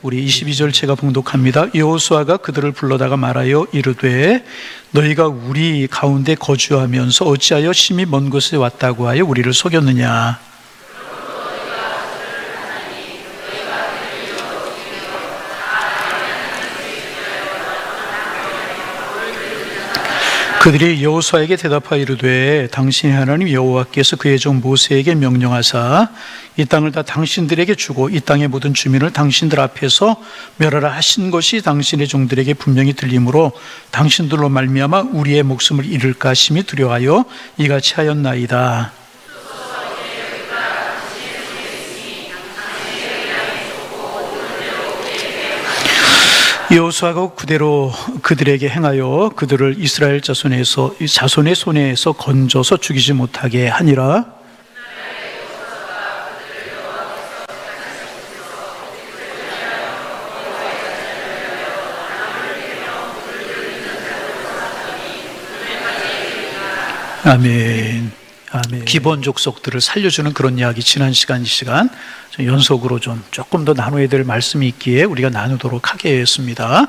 우리 22절 제가 봉독합니다. 여호수아가 그들을 불러다가 말하여 이르되 너희가 우리 가운데 거주하면서 어찌하여 심히 먼 곳에 왔다고 하여 우리를 속였느냐. 그들이 여호수아에게 대답하여 이르되 당신의 하나님 여호와께서 그의 종 모세에게 명령하사 이 땅을 다 당신들에게 주고 이 땅의 모든 주민을 당신들 앞에서 멸하라 하신 것이 당신의 종들에게 분명히 들리므로 당신들로 말미암아 우리의 목숨을 잃을까 심히 두려워하여 이같이 하였나이다. 여호수아가 그대로 그들에게 행하여 그들을 이스라엘 자손의 손에서 건져서 죽이지 못하게 하니라. 아멘. 아멘. 기본 족속들을 살려주는 그런 이야기, 지난 시간 이 시간 연속으로 조금 더 나눠야 될 말씀이 있기에 우리가 나누도록 하겠습니다.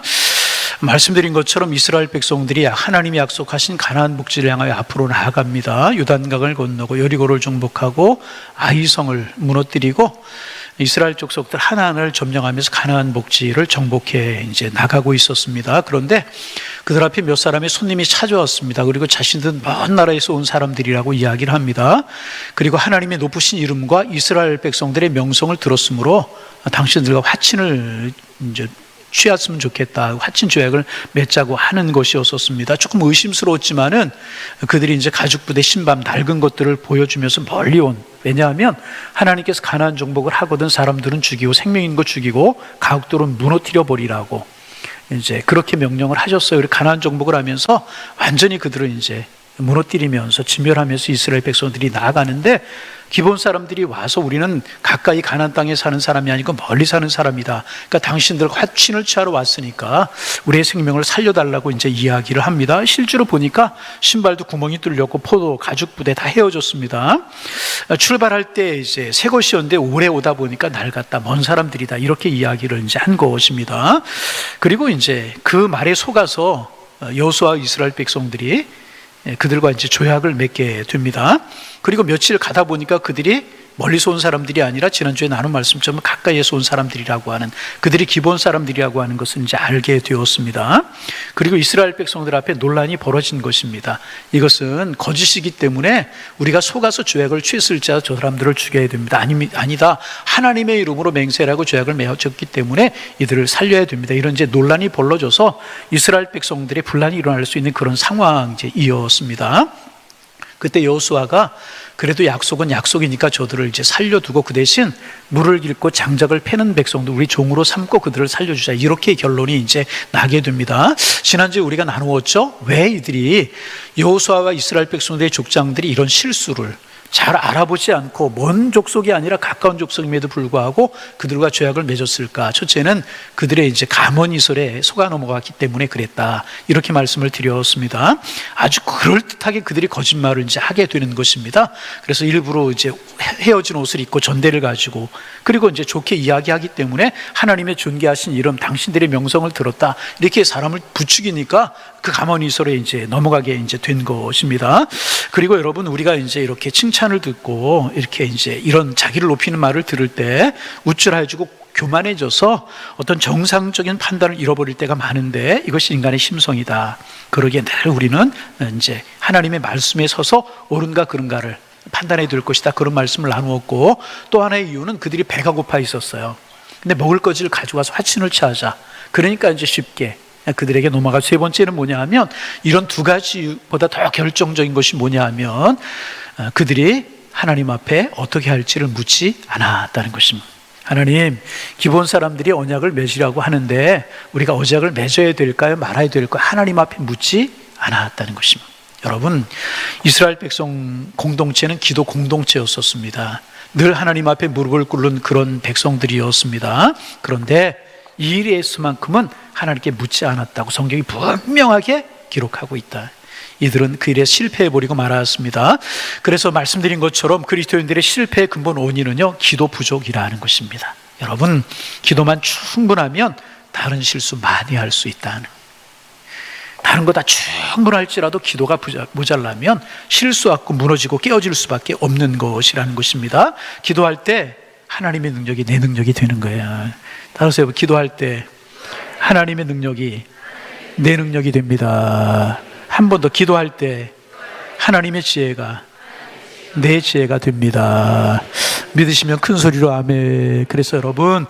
말씀드린 것처럼 이스라엘 백성들이 하나님이 약속하신 가나안 복지를 향하여 앞으로 나아갑니다. 요단강을 건너고 여리고를 정복하고 아이성을 무너뜨리고 이스라엘 족속들 하나하나를 점령하면서 가나안 복지를 정복해 이제 나가고 있었습니다. 그런데 그들 앞에 몇 사람의 손님이 찾아왔습니다. 그리고 자신들은 먼 나라에서 온 사람들이라고 이야기를 합니다. 그리고 하나님의 높으신 이름과 이스라엘 백성들의 명성을 들었으므로 당신들과 화친을 이제 취했으면 좋겠다, 화친 조약을 맺자고 하는 것이었었습니다. 조금 의심스러웠지만은 그들이 이제 가죽부대 신밤 낡은 것들을 보여주면서 멀리 온, 왜냐하면 하나님께서 가나안 정복을 하거든 사람들은 죽이고 생명 있는 거 죽이고 가옥들은 무너뜨려 버리라고 이제 그렇게 명령을 하셨어요. 그리고 가나안 정복을 하면서 완전히 그들은 이제 무너뜨리면서 진멸하면서 이스라엘 백성들이 나아가는데, 기본 사람들이 와서 우리는 가까이 가나안 땅에 사는 사람이 아니고 멀리 사는 사람이다. 그러니까 당신들과 화친을 취하러 왔으니까 우리의 생명을 살려달라고 이제 이야기를 합니다. 실제로 보니까 신발도 구멍이 뚫렸고 포도, 가죽 부대 다 헤어졌습니다. 출발할 때 이제 새 것이었는데 오래 오다 보니까 낡았다, 먼 사람들이다, 이렇게 이야기를 이제 한 것입니다. 그리고 이제 그 말에 속아서 여호수아 이스라엘 백성들이 그들과 이제 조약을 맺게 됩니다. 그리고 며칠 가다 보니까 그들이 멀리서 온 사람들이 아니라 지난주에 나눈 말씀처럼 가까이에서 온 사람들이라고 하는, 그들이 기본 사람들이라고 하는 것을 이제 알게 되었습니다. 그리고 이스라엘 백성들 앞에 논란이 벌어진 것입니다. 이것은 거짓이기 때문에 우리가 속아서 조약을 취했을지라도 저 사람들을 죽여야 됩니다. 아니다, 하나님의 이름으로 맹세라고 조약을 맺었기 때문에 이들을 살려야 됩니다. 이런 이제 논란이 벌어져서 이스라엘 백성들의 분란이 일어날 수 있는 그런 상황이었습니다. 그때 여호수아가 그래도 약속은 약속이니까 저들을 이제 살려두고 그 대신 물을 깃고 장작을 패는 백성도 우리 종으로 삼고 그들을 살려주자, 이렇게 결론이 이제 나게 됩니다. 지난주에 우리가 나누었죠. 왜 이들이, 여호수아와 이스라엘 백성들의 족장들이 이런 실수를 잘 알아보지 않고 먼 족속이 아니라 가까운 족속임에도 불구하고 그들과 조약을 맺었을까? 첫째는 그들의 이제 가문이설에 속아 넘어갔기 때문에 그랬다, 이렇게 말씀을 드렸습니다. 아주 그럴듯하게 그들이 거짓말을 이제 하게 되는 것입니다. 그래서 일부러 이제 헤어진 옷을 입고 전대를 가지고, 그리고 이제 좋게 이야기하기 때문에 하나님의 존귀하신 이름, 당신들의 명성을 들었다, 이렇게 사람을 부추기니까 그 가문이설에 이제 넘어가게 이제 된 것입니다. 그리고 여러분, 우리가 이제 이렇게 칭찬을 듣고 이렇게 이제 이런 자기를 높이는 말을 들을 때 우쭐해지고 교만해져서 어떤 정상적인 판단을 잃어버릴 때가 많은데, 이것이 인간의 심성이다. 그러기에 늘 우리는 이제 하나님의 말씀에 서서 옳은가 그른가를 판단해야 될 것이다, 그런 말씀을 나누었고, 또 하나의 이유는 그들이 배가 고파 있었어요. 근데 먹을 것을 가져와서 화친을 취하자, 그러니까 이제 쉽게 그들에게 넘어가. 세 번째는 뭐냐 하면, 이런 두 가지보다 더 결정적인 것이 뭐냐 하면, 그들이 하나님 앞에 어떻게 할지를 묻지 않았다는 것입니다. 하나님, 기본 사람들이 언약을 맺으라고 하는데 우리가 언약을 맺어야 될까요, 말아야 될까요? 하나님 앞에 묻지 않았다는 것입니다. 여러분, 이스라엘 백성 공동체는 기도 공동체였었습니다. 늘 하나님 앞에 무릎을 꿇는 그런 백성들이었습니다. 그런데 이 일의 수만큼은 하나님께 묻지 않았다고 성경이 분명하게 기록하고 있다. 이들은 그 일에 실패해버리고 말았습니다. 그래서 말씀드린 것처럼 그리스도인들의 실패의 근본 원인은요, 기도 부족이라는 것입니다. 여러분, 기도만 충분하면 다른 실수 많이 할 수 있다는, 다른 거 다 충분할지라도 기도가 모자라면 실수하고 무너지고 깨어질 수밖에 없는 것이라는 것입니다. 기도할 때 하나님의 능력이 내 능력이 되는 거예요. 따라서 기도할 때 하나님의 능력이 내 능력이 됩니다. 한 번 더, 기도할 때 하나님의 지혜가 내 지혜가 됩니다. 믿으시면 큰 소리로 아멘. 그래서 여러분,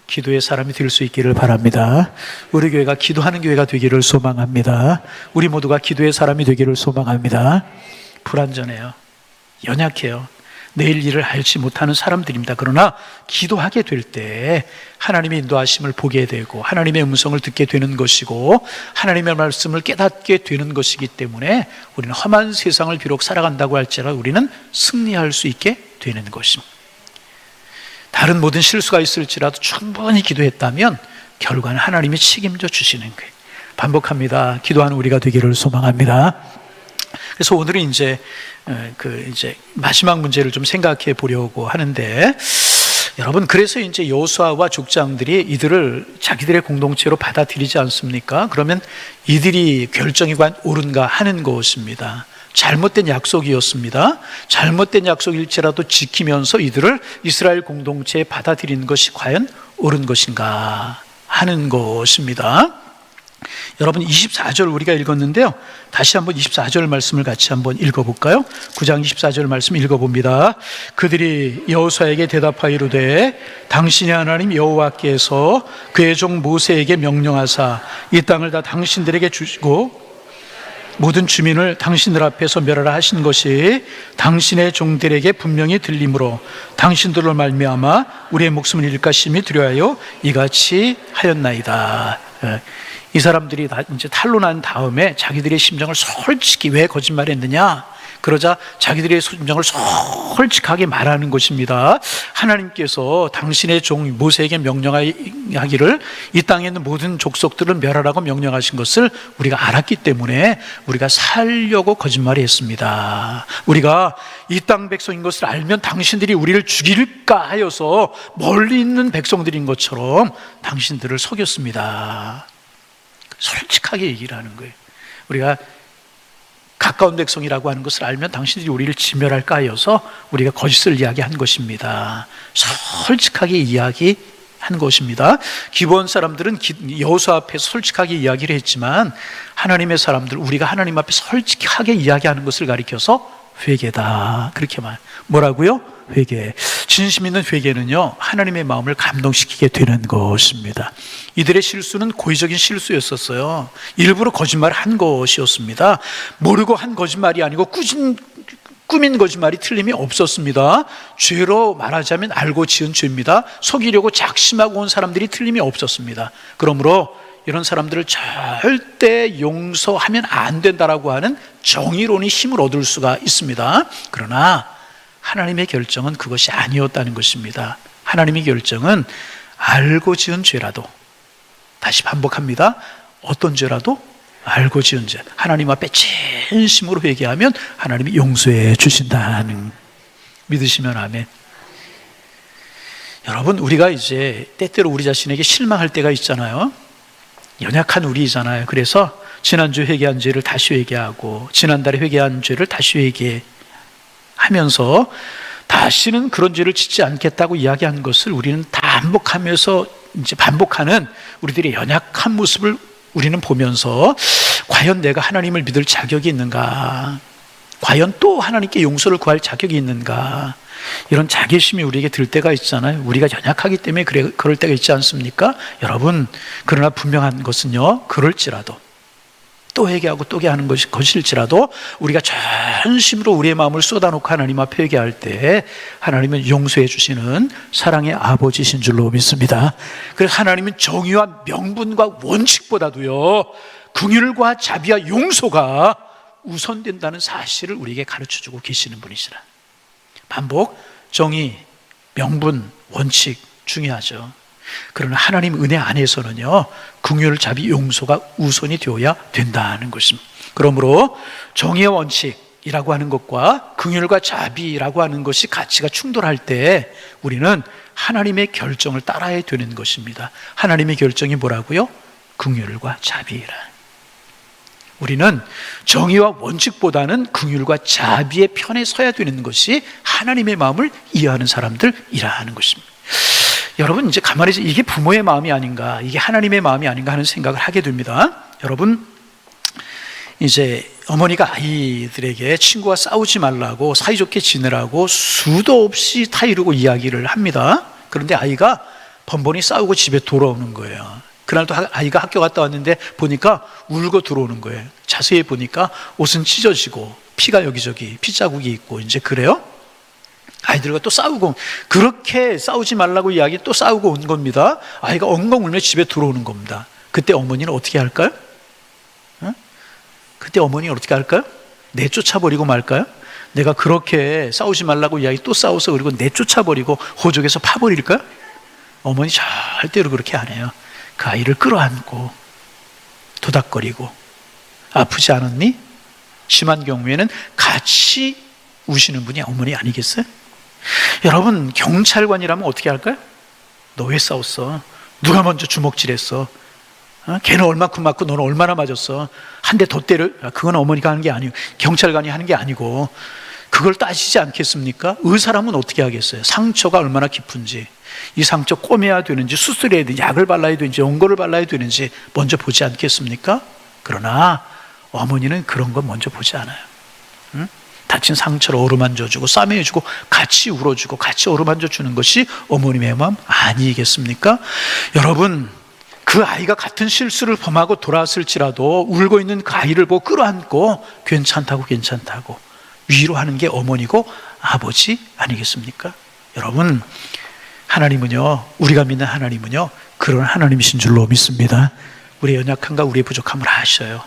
기도의 사람이 될 수 있기를 바랍니다. 우리 교회가 기도하는 교회가 되기를 소망합니다. 우리 모두가 기도의 사람이 되기를 소망합니다. 불완전해요. 연약해요. 내일 일을 알지 못하는 사람들입니다. 그러나 기도하게 될 때 하나님의 인도하심을 보게 되고 하나님의 음성을 듣게 되는 것이고 하나님의 말씀을 깨닫게 되는 것이기 때문에 우리는 험한 세상을 비록 살아간다고 할지라도 우리는 승리할 수 있게 되는 것입니다. 다른 모든 실수가 있을지라도 충분히 기도했다면 결과는 하나님이 책임져 주시는 거예요. 반복합니다. 기도하는 우리가 되기를 소망합니다. 그래서 오늘은 이제 마지막 문제를 좀 생각해 보려고 하는데, 여러분, 그래서 이제 여호수아와 족장들이 이들을 자기들의 공동체로 받아들이지 않습니까? 그러면 이들이 결정이 과연 옳은가 하는 것입니다. 잘못된 약속이었습니다. 잘못된 약속일지라도 지키면서 이들을 이스라엘 공동체에 받아들이는 것이 과연 옳은 것인가 하는 것입니다. 여러분, 24절 우리가 읽었는데요, 다시 한번 24절 말씀을 같이 한번 읽어볼까요? 9장 24절 말씀 읽어봅니다. 그들이 여호수아에게 대답하여 이르되 당신의 하나님 여호와께서 그의 종 모세에게 명령하사 이 땅을 다 당신들에게 주시고 모든 주민을 당신들 앞에서 멸하라 하신 것이 당신의 종들에게 분명히 들림으로 당신들로 말미암아 우리의 목숨을 잃을까 심히 두려워하여 이같이 하였나이다. 이 사람들이 다 이제 탄로난 다음에 자기들의 심정을 솔직히 왜 거짓말했느냐, 그러자 자기들의 심정을 솔직하게 말하는 것입니다. 하나님께서 당신의 종 모세에게 명령하기를 이 땅에 있는 모든 족속들을 멸하라고 명령하신 것을 우리가 알았기 때문에 우리가 살려고 거짓말을 했습니다. 우리가 이 땅 백성인 것을 알면 당신들이 우리를 죽일까 하여서 멀리 있는 백성들인 것처럼 당신들을 속였습니다. 솔직하게 얘기를 하는 거예요. 우리가 가까운 백성이라고 하는 것을 알면 당신들이 우리를 지멸할까 하여서 우리가 거짓을 이야기한 것입니다. 솔직하게 이야기한 것입니다. 기브온 사람들은 여호수아 앞에서 솔직하게 이야기를 했지만 하나님의 사람들, 우리가 하나님 앞에 솔직하게 이야기하는 것을 가리켜서 회개다, 그렇게 뭐라고요? 회개. 진심 있는 회개는요, 하나님의 마음을 감동시키게 되는 것입니다. 이들의 실수는 고의적인 실수였었어요. 일부러 거짓말을 한 것이었습니다. 모르고 한 거짓말이 아니고 꾸민 거짓말이 틀림이 없었습니다. 죄로 말하자면 알고 지은 죄입니다. 속이려고 작심하고 온 사람들이 틀림이 없었습니다. 그러므로 이런 사람들을 절대 용서하면 안 된다라고 하는 정의론이 힘을 얻을 수가 있습니다. 그러나 하나님의 결정은 그것이 아니었다는 것입니다. 하나님의 결정은 알고 지은 죄라도, 다시 반복합니다, 어떤 죄라도 알고 지은 죄, 하나님 앞에 진심으로 회개하면 하나님이 용서해 주신다는, 믿으시면 아멘. 여러분, 우리가 이제 때때로 우리 자신에게 실망할 때가 있잖아요. 연약한 우리잖아요. 그래서 지난주 회개한 죄를 다시 회개하고 지난달에 회개한 죄를 다시 회개하면서 다시는 그런 죄를 짓지 않겠다고 이야기한 것을 우리는 반복하면서 이제 반복하는 우리들의 연약한 모습을 우리는 보면서 과연 내가 하나님을 믿을 자격이 있는가, 과연 또 하나님께 용서를 구할 자격이 있는가, 이런 자괴심이 우리에게 들 때가 있잖아요. 우리가 연약하기 때문에 그럴 때가 있지 않습니까? 여러분, 그러나 분명한 것은요, 그럴지라도 또 회개하고 또 회개하는 것일지라도 우리가 전심으로 우리의 마음을 쏟아놓고 하나님 앞에 회개할 때 하나님은 용서해 주시는 사랑의 아버지신 줄로 믿습니다. 그래서 하나님은 정의와 명분과 원칙보다도요, 긍휼과 자비와 용서가 우선된다는 사실을 우리에게 가르쳐주고 계시는 분이시라. 반복, 정의, 명분, 원칙 중요하죠. 그러나 하나님 은혜 안에서는요, 긍휼, 자비, 용서가 우선이 되어야 된다는 것입니다. 그러므로 정의의 원칙이라고 하는 것과 긍휼과 자비라고 하는 것이 가치가 충돌할 때 우리는 하나님의 결정을 따라야 되는 것입니다. 하나님의 결정이 뭐라고요? 긍휼과 자비라. 우리는 정의와 원칙보다는 긍휼과 자비의 편에 서야 되는 것이 하나님의 마음을 이해하는 사람들이라는 것입니다. 여러분, 이제 가만히 이게 부모의 마음이 아닌가, 이게 하나님의 마음이 아닌가 하는 생각을 하게 됩니다. 여러분, 이제 어머니가 아이들에게 친구와 싸우지 말라고, 사이좋게 지내라고 수도 없이 타이르고 이야기를 합니다. 그런데 아이가 번번이 싸우고 집에 돌아오는 거예요. 그날도 아이가 학교 갔다 왔는데 보니까 울고 들어오는 거예요. 자세히 보니까 옷은 찢어지고 피가 여기저기 피자국이 있고, 이제 그래요? 아이들과 또 싸우고, 그렇게 싸우지 말라고 이야기 또 싸우고 온 겁니다. 아이가 엉엉 울며 집에 들어오는 겁니다. 그때 어머니는 어떻게 할까요? 그때 어머니는 어떻게 할까요? 내쫓아버리고 말까요? 내가 그렇게 싸우지 말라고 이야기 또 싸워서 그리고 내쫓아버리고 호적에서 파버릴까요? 어머니 절대로 그렇게 안 해요. 그 아이를 끌어안고 도닥거리고, 아프지 않았니? 심한 경우에는 같이 우시는 분이 어머니 아니겠어요? 여러분, 경찰관이라면 어떻게 할까요? 너 왜 싸웠어? 누가 먼저 주먹질했어? 걔는 얼마큼 맞고 너는 얼마나 맞았어? 한 대 더 때려? 그건 어머니가 하는 게 아니고, 경찰관이 하는 게 아니고, 그걸 따지지 않겠습니까? 의사라면 어떻게 하겠어요? 상처가 얼마나 깊은지, 이 상처 꼬매야 되는지, 수술해야 되는지, 약을 발라야 되는지, 연고를 발라야 되는지 먼저 보지 않겠습니까? 그러나 어머니는 그런 건 먼저 보지 않아요. 다친 상처를 어루만져주고 싸매주고 같이 울어주고 같이 어루만져 주는 것이 어머님의 마음 아니겠습니까? 여러분, 그 아이가 같은 실수를 범하고 돌아왔을지라도 울고 있는 그 아이를 보고 끌어안고 괜찮다고 위로하는 게 어머니고 아버지 아니겠습니까? 여러분, 하나님은요, 우리가 믿는 하나님은요, 그런 하나님이신 줄로 믿습니다. 우리의 연약함과 우리의 부족함을 아셔요.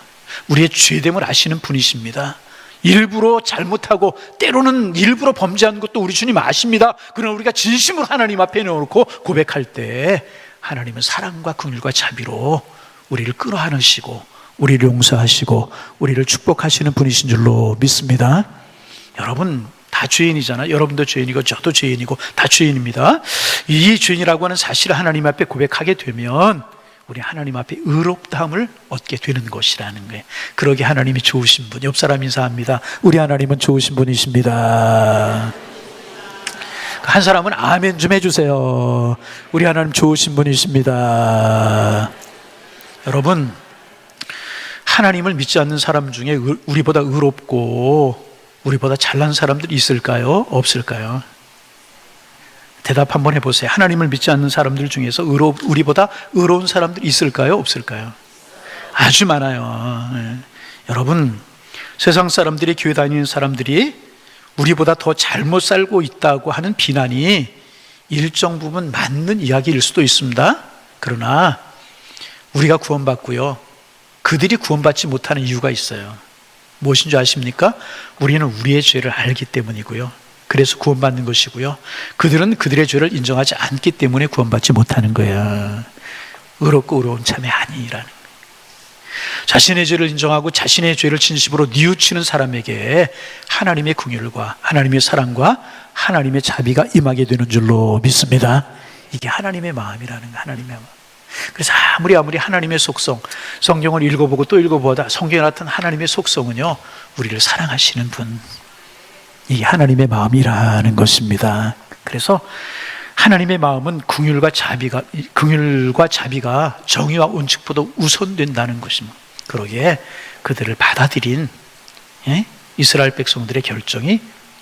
우리의 죄됨을 아시는 분이십니다. 일부러 잘못하고 때로는 일부러 범죄한 것도 우리 주님 아십니다. 그러나 우리가 진심으로 하나님 앞에 놓고 고백할 때 하나님은 사랑과 긍휼과 자비로 우리를 끌어안으시고 우리를 용서하시고 우리를 축복하시는 분이신 줄로 믿습니다. 여러분, 다 죄인이잖아요. 여러분도 죄인이고 저도 죄인이고 다 죄인입니다. 이 죄인이라고 하는 사실을 하나님 앞에 고백하게 되면 우리 하나님 앞에 의롭다함을 얻게 되는 것이라는 거예요. 그러게 하나님이 좋으신 분, 옆 사람 인사합니다. 우리 하나님은 좋으신 분이십니다. 한 사람은 아멘 좀 해주세요. 우리 하나님 좋으신 분이십니다. 여러분, 하나님을 믿지 않는 사람 중에 우리보다 의롭고 우리보다 잘난 사람들이 있을까요? 없을까요? 대답 한번 해보세요. 하나님을 믿지 않는 사람들 중에서 우리보다 의로운 사람들이 있을까요? 없을까요? 아주 많아요. 여러분, 세상 사람들이, 교회 다니는 사람들이 우리보다 더 잘못 살고 있다고 하는 비난이 일정 부분 맞는 이야기일 수도 있습니다. 그러나 우리가 구원받고요, 그들이 구원받지 못하는 이유가 있어요. 무엇인 줄 아십니까? 우리는 우리의 죄를 알기 때문이고요, 그래서 구원받는 것이고요, 그들은 그들의 죄를 인정하지 않기 때문에 구원받지 못하는 거야. 의롭고 의로운 참이 아니라는 거예요. 자신의 죄를 인정하고 자신의 죄를 진심으로 뉘우치는 사람에게 하나님의 긍휼과 하나님의 사랑과 하나님의 자비가 임하게 되는 줄로 믿습니다. 이게 하나님의 마음이라는 거예요. 하나님의 마음. 그래서 아무리 하나님의 속성, 성경을 읽어보고 또 읽어보다 성경에 나타난 하나님의 속성은요, 우리를 사랑하시는 분, 이 하나님의 마음이라는 것입니다. 그래서 하나님의 마음은 긍휼과 자비가 정의와 원칙보다 우선된다는 것입니다. 그러기에 그들을 받아들인 이스라엘 백성들의 결정이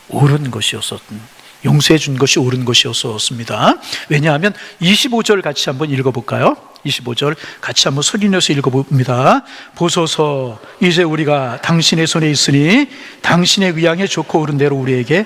옳은 것이었었던, 용서해 준 것이 옳은 것이었습니다. 왜냐하면 25절 같이 한번 읽어볼까요? 25절 같이 한번 소리내서 읽어봅니다. 보소서, 이제 우리가 당신의 손에 있으니 당신의 의향에 좋고 옳은 대로 우리에게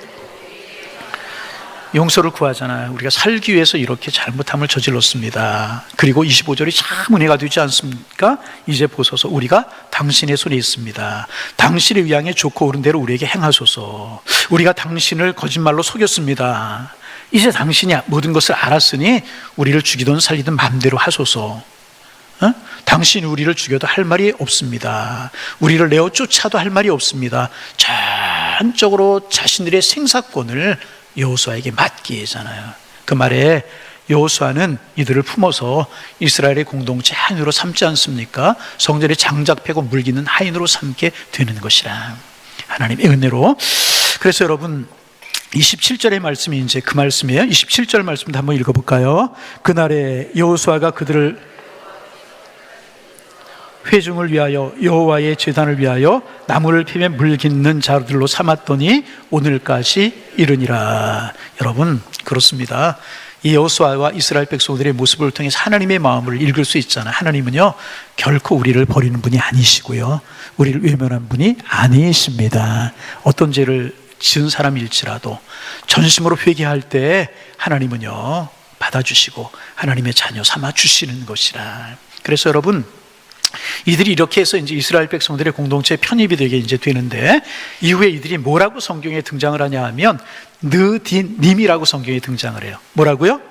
용서를 구하잖아요. 우리가 살기 위해서 이렇게 잘못함을 저질렀습니다. 그리고 25절이 참 은혜가 되지 않습니까? 이제 보소서, 우리가 당신의 손에 있습니다. 당신의 의향에 좋고 옳은 대로 우리에게 행하소서. 우리가 당신을 거짓말로 속였습니다. 이제 당신이 모든 것을 알았으니 우리를 죽이든 살리든 마음대로 하소서. 당신이 우리를 죽여도 할 말이 없습니다. 우리를 내어 쫓아도 할 말이 없습니다. 전적으로 자신들의 생사권을 여호수아에게 맡기잖아요. 그 말에 여호수아는 이들을 품어서 이스라엘의 공동체 하인으로 삼지 않습니까? 성전의 장작패고 물기는 하인으로 삼게 되는 것이라. 하나님의 은혜로. 그래서 여러분 27절의 말씀이 이제 그 말씀이에요. 27절 말씀도 한번 읽어볼까요? 그날에 여호수아가 그들을 회중을 위하여 여호와의 제단을 위하여 나무를 피며 물깃는 자들로 삼았더니 오늘까지 이르니라. 여러분 그렇습니다. 이 여호수아와 이스라엘 백성들의 모습을 통해서 하나님의 마음을 읽을 수 있잖아요. 하나님은요 결코 우리를 버리는 분이 아니시고요, 우리를 외면한 분이 아니십니다. 어떤 죄를 지은 사람일지라도 전심으로 회개할 때 하나님은요 받아주시고 하나님의 자녀 삼아 주시는 것이라. 그래서 여러분 이들이 이렇게 해서 이제 이스라엘 백성들의 공동체에 편입이 되게 이제 되는데, 이후에 이들이 뭐라고 성경에 등장을 하냐 하면 느디님이라고 성경에 등장을 해요. 뭐라고요?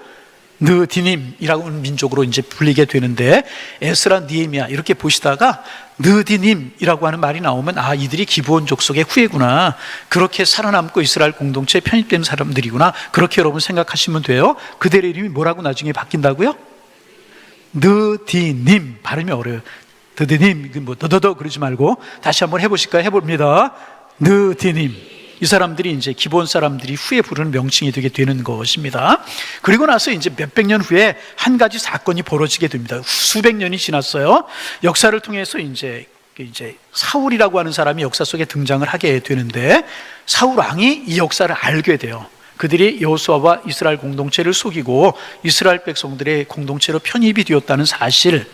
느디님이라고 하는 민족으로 이제 불리게 되는데, 에스라, 니에미야 이렇게 보시다가 느디님이라고 하는 말이 나오면 아, 이들이 기브온 족속의 후예구나, 그렇게 살아남고 이스라엘 공동체에 편입된 사람들이구나, 그렇게 여러분 생각하시면 돼요. 그들의 이름이 뭐라고 나중에 바뀐다고요? 느디님. 발음이 어려워요. 느디님, 뭐 더더더 그러지 말고 다시 한번 해보실까요? 해봅니다. 느디님. 이 사람들이 이제 기본 사람들이 후에 부르는 명칭이 되게 되는 것입니다. 그리고 나서 이제 몇백 년 후에 한 가지 사건이 벌어지게 됩니다. 수백 년이 지났어요. 역사를 통해서 이제 사울이라고 하는 사람이 역사 속에 등장을 하게 되는데, 사울 왕이 이 역사를 알게 돼요. 그들이 여호수아와 이스라엘 공동체를 속이고 이스라엘 백성들의 공동체로 편입이 되었다는 사실,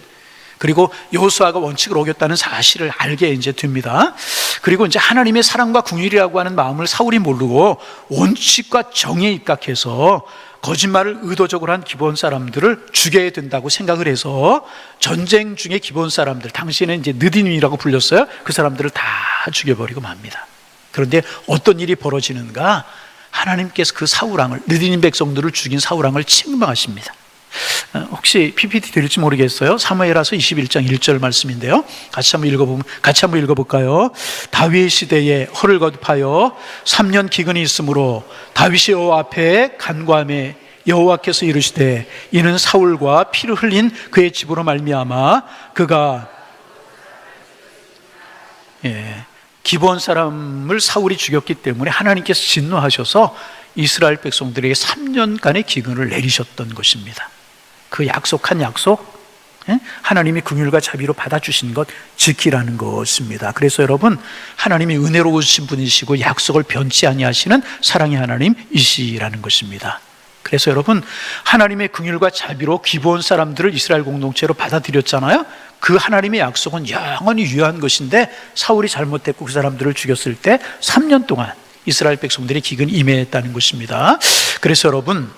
그리고 여호수아가 원칙을 어겼다는 사실을 알게 이제 됩니다. 그리고 이제 하나님의 사랑과 긍휼이라고 하는 마음을 사울이 모르고 원칙과 정의에 입각해서 거짓말을 의도적으로 한 기본 사람들을 죽여야 된다고 생각을 해서 전쟁 중에 기본 사람들, 당시에는 이제 느디님이라고 불렸어요. 그 사람들을 다 죽여버리고 맙니다. 그런데 어떤 일이 벌어지는가? 하나님께서 그 사울왕을, 느디님 백성들을 죽인 사울왕을 책망하십니다. 혹시 PPT 될지 모르겠어요. 사무엘하서 21장 1절 말씀인데요, 같이 한번 읽어볼까요? 다윗 시대에 허를 거듭하여 3년 기근이 있으므로 다윗이 여호와 앞에 간구하매 여호와께서 이르시되 이는 사울과 피를 흘린 그의 집으로 말미암아 그가 기브온 사람을 사울이 죽였기 때문에 하나님께서 진노하셔서 이스라엘 백성들에게 3년간의 기근을 내리셨던 것입니다. 그 약속한 약속, 하나님이 긍휼과 자비로 받아주신 것 지키라는 것입니다. 그래서 여러분, 하나님이 은혜로우신 분이시고 약속을 변치 아니하시는 사랑의 하나님이시라는 것입니다. 그래서 여러분, 하나님의 긍휼과 자비로 기브온 사람들을 이스라엘 공동체로 받아들였잖아요. 그 하나님의 약속은 영원히 유효한 것인데, 사울이 잘못했고 그 사람들을 죽였을 때 3년 동안 이스라엘 백성들의 기근이 임했다는 것입니다. 그래서 여러분,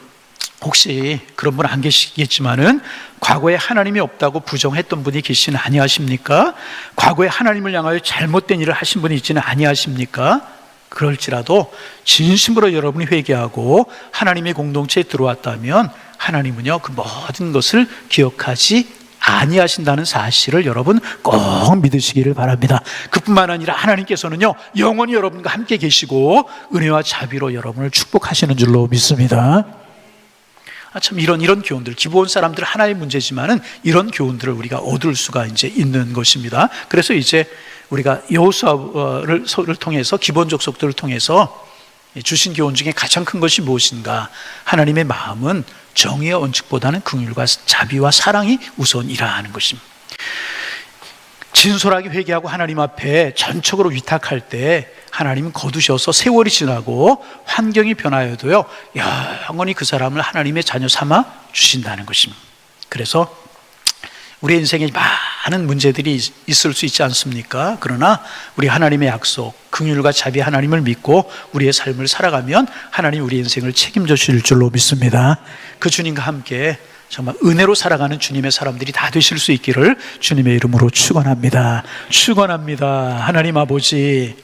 혹시 그런 분 안 계시겠지만은 과거에 하나님이 없다고 부정했던 분이 계시는 아니하십니까? 과거에 하나님을 향하여 잘못된 일을 하신 분이 있지는 아니하십니까? 그럴지라도 진심으로 여러분이 회개하고 하나님의 공동체에 들어왔다면 하나님은요 그 모든 것을 기억하지 아니하신다는 사실을 여러분 꼭 믿으시기를 바랍니다. 그뿐만 아니라 하나님께서는요 영원히 여러분과 함께 계시고 은혜와 자비로 여러분을 축복하시는 줄로 믿습니다. 참 이런 교훈들, 기브온 사람들 하나의 문제지만은 이런 교훈들을 우리가 얻을 수가 이제 있는 것입니다. 그래서 이제 우리가 여호수아를 통해서 기브온 족속들을 통해서 주신 교훈 중에 가장 큰 것이 무엇인가? 하나님의 마음은 정의의 원칙보다는 긍휼과 자비와 사랑이 우선이라 하는 것입니다. 진솔하게 회개하고 하나님 앞에 전적으로 위탁할 때 하나님은 거두셔서 세월이 지나고 환경이 변하여도요 영원히 그 사람을 하나님의 자녀 삼아 주신다는 것입니다. 그래서 우리 인생에 많은 문제들이 있을 수 있지 않습니까? 그러나 우리 하나님의 약속, 긍휼과 자비 하나님을 믿고 우리의 삶을 살아가면 하나님 우리 인생을 책임져 주실 줄로 믿습니다. 그 주님과 함께 정말 은혜로 살아가는 주님의 사람들이 다 되실 수 있기를 주님의 이름으로 축원합니다. 축원합니다. 하나님 아버지,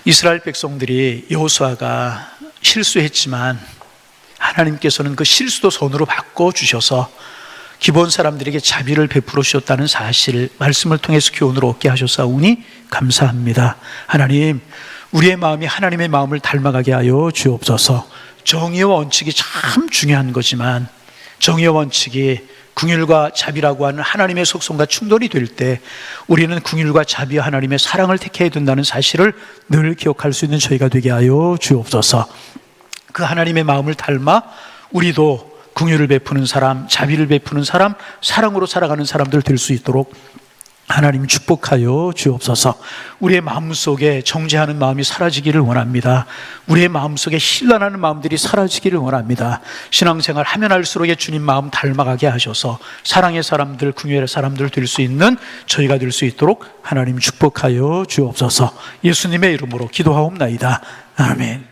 이스라엘 백성들이 여호수아가 실수했지만 하나님께서는 그 실수도 선으로 바꿔주셔서 기본 사람들에게 자비를 베풀어 주셨다는 사실 말씀을 통해서 교훈을 얻게 하셨사오니 감사합니다. 하나님, 우리의 마음이 하나님의 마음을 닮아가게 하여 주옵소서. 정의의 원칙이 참 중요한 거지만 정의의 원칙이 긍휼과 자비라고 하는 하나님의 속성과 충돌이 될 때 우리는 긍휼과 자비와 하나님의 사랑을 택해야 된다는 사실을 늘 기억할 수 있는 저희가 되게 하여 주옵소서. 그 하나님의 마음을 닮아 우리도 긍휼을 베푸는 사람, 자비를 베푸는 사람, 사랑으로 살아가는 사람들 될 수 있도록 하나님 축복하여 주옵소서. 우리의 마음속에 정죄하는 마음이 사라지기를 원합니다. 우리의 마음속에 신란하는 마음들이 사라지기를 원합니다. 신앙생활 하면 할수록 주님 마음 닮아가게 하셔서 사랑의 사람들, 긍휼의 사람들 될 수 있는 저희가 될 수 있도록 하나님 축복하여 주옵소서. 예수님의 이름으로 기도하옵나이다. 아멘.